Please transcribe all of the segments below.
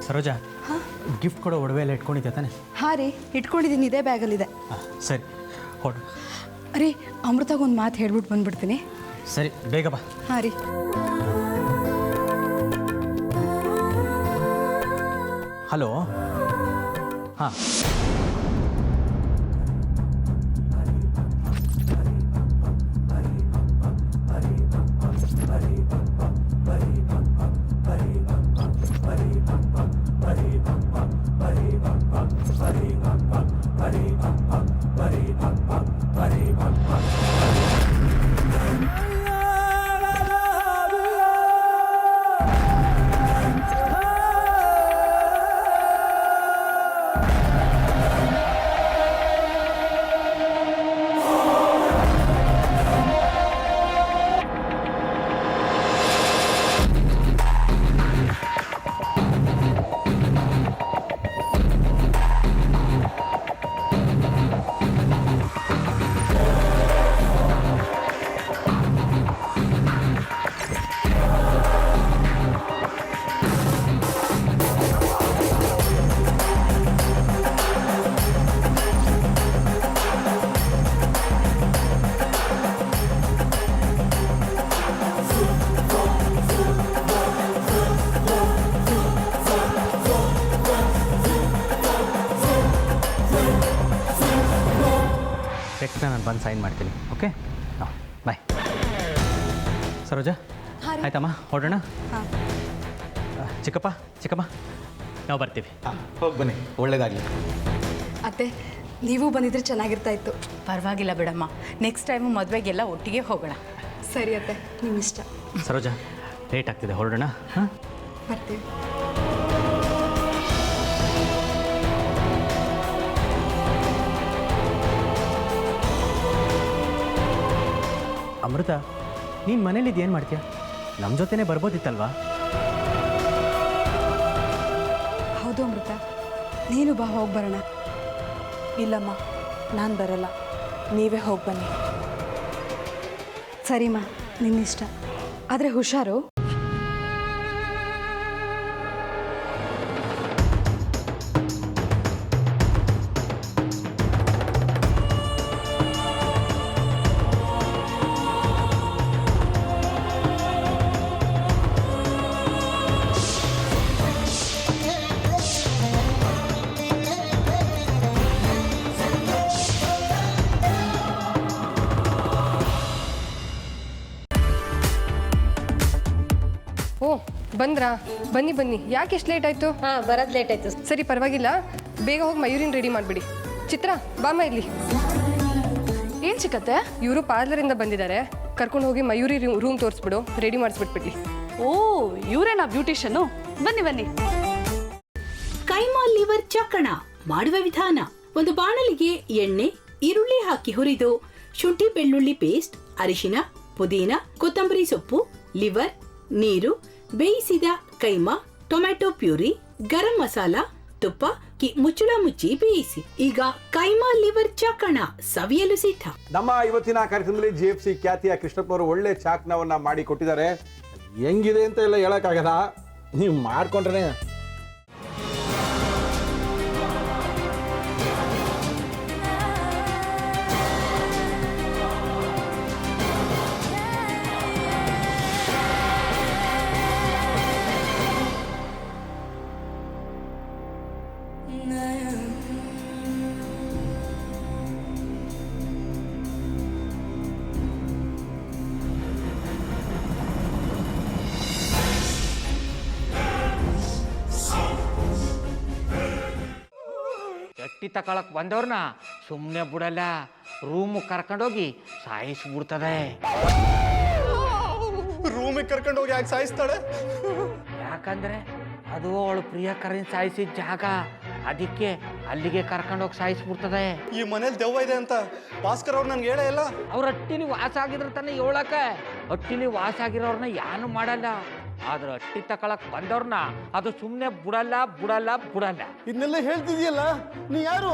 Saroja, gift ಕೊಡೋ ಒಡವೆ ಎಲ್ಲ ಇಟ್ಕೊಂಡಿದ್ದೆ ತಾನೆ? ಹಾಂ ರೀ, ಇಟ್ಕೊಂಡಿದ್ದೀನಿ, ಇದೇ ಬ್ಯಾಗಲ್ಲಿದೆ. ಸರಿ ಹೊಡು. ರೀ, ಅಮೃತಾಗೊಂದು ಮಾತು ಹೇಳ್ಬಿಟ್ಟು ಬಂದ್ಬಿಡ್ತೀನಿ. ಸರಿ, ಬೇಗ ಬಾ. ಹಾಂ ರೀ. ಹಲೋ. ಹಾಂ, ಚೆಕ್ನ ನಾನು ಬಂದು ಸೈನ್ ಮಾಡ್ತೀನಿ. ಓಕೆ, ಹಾಂ, ಬಾಯ್. ಸರೋಜಾ, ಆಯ್ತಮ್ಮ, ಹೊರಡೋಣ. ಹಾಂ. ಚಿಕ್ಕಮ್ಮ ನಾವು ಬರ್ತೀವಿ. ಹೋಗಿ ಬನ್ನಿ, ಒಳ್ಳೇದಾಗಲಿ. ಅತ್ತೆ, ನೀವು ಬಂದಿದ್ರೆ ಚೆನ್ನಾಗಿರ್ತಾ ಇತ್ತು. ಪರವಾಗಿಲ್ಲ ಬಿಡಮ್ಮ, ನೆಕ್ಸ್ಟ್ ಟೈಮು ಮದುವೆಗೆಲ್ಲ ಒಟ್ಟಿಗೆ ಹೋಗೋಣ. ಸರಿ ಅತ್ತೆ, ನಿಮ್ಮ ಇಷ್ಟ. ಸರೋಜಾ, ಲೇಟ್ ಆಗ್ತಿದೆ, ಹೊರಡೋಣ. ಹಾಂ, ಬರ್ತೀವಿ. ಅಮೃತ, ನೀನು ಮನೇಲಿದ್ದು ಏನು ಮಾಡ್ತೀಯ? ನಮ್ಮ ಜೊತೆನೇ ಬರ್ಬೋದಿತ್ತಲ್ವಾ? ಹೌದು ಅಮೃತ, ನೀನು ಬಾ, ಹೋಗಿ ಬರೋಣ. ಇಲ್ಲಮ್ಮ, ನಾನು ಬರಲ್ಲ, ನೀವೇ ಹೋಗಿ ಬನ್ನಿ. ಸರಿಮ್ಮ, ನಿನ್ನಿಷ್ಟ, ಆದರೆ ಹುಷಾರು. ಓ, ಬಂದ್ರಾ? ಬನ್ನಿ ಬನ್ನಿ. ಯಾಕೆ ಎಷ್ಟು ಲೇಟ್ ಆಯಿತು? ಹಾಂ, ಬರೋದು ಲೇಟ್ ಆಯಿತು. ಸರಿ, ಪರವಾಗಿಲ್ಲ, ಬೇಗ ಹೋಗಿ ಮಯೂರಿನ ರೆಡಿ ಮಾಡಿಬಿಡಿ. ಚಿತ್ರ, ಬಾಮ ಇಲ್ಲಿ. ಏನು ಚಿಕ್ಕತ್ತೆ? ಇವರು ಪಾರ್ಲರಿಂದ ಬಂದಿದ್ದಾರೆ, ಕರ್ಕೊಂಡು ಹೋಗಿ ಮಯೂರಿ ರೂಮ್ ತೋರಿಸ್ಬಿಡು, ರೆಡಿ ಮಾಡಿಸ್ಬಿಟ್ಬಿಡ್ಲಿ. ಓ, ಇವರೇನಾ ಬ್ಯೂಟಿಷಿಯನು? ಬನ್ನಿ ಬನ್ನಿ. ಕೈಮಾ ಲಿವರ್ ಚಕ್ಕಣ ಮಾಡುವ ವಿಧಾನ: ಒಂದು ಬಾಣಲಿಗೆ ಎಣ್ಣೆ, ಈರುಳ್ಳಿ ಹಾಕಿ ಹುರಿದು ಶುಂಠಿ ಬೆಳ್ಳುಳ್ಳಿ ಪೇಸ್ಟ್, ಅರಿಶಿನ, ಪುದೀನ, ಕೊತ್ತಂಬರಿ ಸೊಪ್ಪು, ಲಿವರ್, ನೀರು, ಬೇಯಿಸಿದ ಕೈಮಾ, ಟೊಮ್ಯಾಟೊ ಪ್ಯೂರಿ, ಗರಂ ಮಸಾಲ, ತುಪ್ಪ ಮುಚ್ಚಳ ಮುಚ್ಚಿ ಬೇಯಿಸಿ. ಈಗ ಕೈಮಾ ಲಿವರ್ ಚಾಕಣ ಸವಿಯಲು ಸಿದ್ಧ. ನಮ್ಮ ಇವತ್ತಿನ ಕಾರ್ಯಕ್ರಮದಲ್ಲಿ GFC ಖ್ಯಾತಿಯ ಕೃಷ್ಣಪ್ಪನವರು ಒಳ್ಳೆ ಚಾಕ್ನವನ್ನ ಮಾಡಿ ಕೊಟ್ಟಿದ್ದಾರೆ. ಹೆಂಗಿದೆ ಅಂತ ಎಲ್ಲ ಹೇಳಕ್ಕಾಗಲ್ಲ, ನೀವು ಮಾಡ್ಕೊಂಡ್ರೆ. ಎಟ್ಟಿ ತಕೊಳಕ್ ಬಂದವ್ರನ್ನ ಸುಮ್ಮನೆ ಬಿಡಲ್ಲ, ರೂಮ್ ಕರ್ಕೊಂಡೋಗಿ ಸಾಯಿಸ್ಬಿಡ್ತದೆ. ರೂಮಿಗೆ ಕರ್ಕೊಂಡೋಗಿ ಯಾಕೆ ಸಾಯಿಸ್ತಾಳೆ? ಯಾಕಂದ್ರೆ ಅದು ಅವಳು ಪ್ರಿಯಕರನ್ ಸಾಯಿಸಿದ ಜಾಗ, ಅದಕ್ಕೆ ಅಲ್ಲಿಗೆ ಕರ್ಕೊಂಡೋಗಿ ಸಾಯಿಸ್ಬಿಡ್ತದೆ. ಈ ಮನೇಲಿ ದೆವ್ವ ಇದೆ ಅಂತ ಭಾಸ್ಕರ್ ಅವ್ರು ನನ್ಗೆ ಹೇಳೇ ಇಲ್ಲ. ಅವ್ರ ಹಟ್ಟಿಲಿ ವಾಸ ಆಗಿದ್ರ ತಾನೆ ಹೇಳಕ. ಹಟ್ಟಿಲಿ ವಾಸ ಆಗಿರೋರ್ನ ಏನು ಮಾಡಲ್ಲ, ಆದ್ರೆ ಹಟ್ಟಿ ತಕೊಳಕ್ ಬಂದವ್ರನ್ನ ಅದು ಸುಮ್ಮನೆ ಬಿಡಲ್ಲ ಬಿಡಲ್ಲ ಬಿಡಲ್ಲ. ಇದನ್ನೆಲ್ಲ ಹೇಳ್ತಿದ್ಯಲ್ಲ, ನೀ ಯಾರು?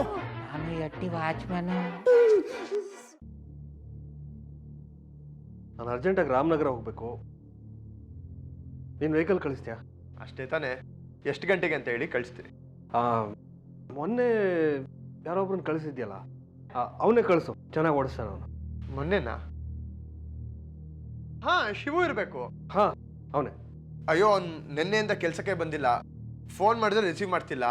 ನಾನು ಹಟ್ಟಿ ವಾಚ್ಮ್ಯಾನು. ನಾನು ಅರ್ಜೆಂಟಾಗಿ ರಾಮನಗರ ಹೋಗ್ಬೇಕು. ನೀನು ವೆಹಿಕಲ್ ಕಳಿಸ್ತೀಯಾ? ಅಷ್ಟೇ ತಾನೇ? ಎಷ್ಟು ಗಂಟೆಗೆ ಅಂತ ಹೇಳಿ ಕಳಿಸ್ತೀನಿ. ಮೊನ್ನೆ ಯಾರೊಬ್ರನ್ನ ಕಳಿಸಿದ್ಯಲ್ಲ ಅವನೇ ಕಳಿಸು, ಚೆನ್ನಾಗಿ ಓಡಿಸ್ತಾನ ಅವನು. ಮೊನ್ನೆನಾ? ಹಾಂ, ಶಿವು ಇರಬೇಕು. ಹಾಂ, ಅವನೇ. ಅಯ್ಯೋ, ಅವ್ನು ನಿನ್ನೆಯಿಂದ ಕೆಲಸಕ್ಕೆ ಬಂದಿಲ್ಲ. ಫೋನ್ ಮಾಡಿದ್ರೆ ರಿಸೀವ್ ಮಾಡ್ತಿಲ್ಲ.